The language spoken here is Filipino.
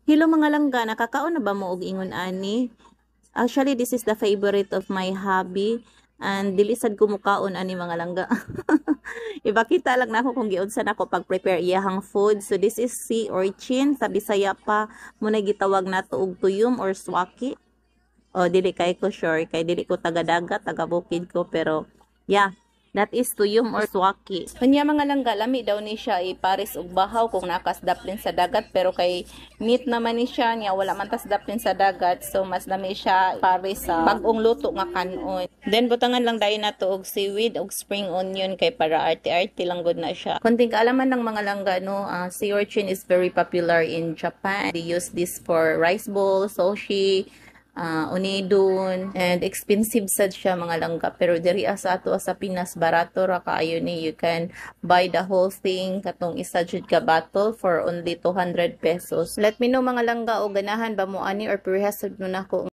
Hello mga langga, nakakaon na ba mo og ingon ani? Actually, this is the favorite of my hobby and dilisad ko mukaon ani mga langga. Ipakita lang nako kung giunsa nako pag-prepare iyahang food. So this is sea urchin, sa Bisaya pa mo na gitawag nato og tuyom or swaki. O dili kay ko sure kay dili ko taga dagat, taga bukid ko pero yeah. That is tuyom or swaki. Kanya mga langga, lami daw ni siya ipares og bahaw kung nakasdaplin sa dagat. Pero kay meat naman ni siya niya, wala man tas daplin sa dagat. So mas lami siya ipares sa bagong luto nga kanon. Then butangan lang dayon nato og seaweed og spring onion kay para arte-arte lang gud na siya. Konting kaalaman ng mga langga, no, sea urchin is very popular in Japan. They use this for rice bowl, sushi, unidon, and expensive sad siya mga langga, pero diri sa ato sa Pinas barato ra kaayo ni. You can buy the whole thing katong isa jud ka bottle for only 200 pesos. Let me know mga langga, o ganahan ba mo ani or perihas mo nako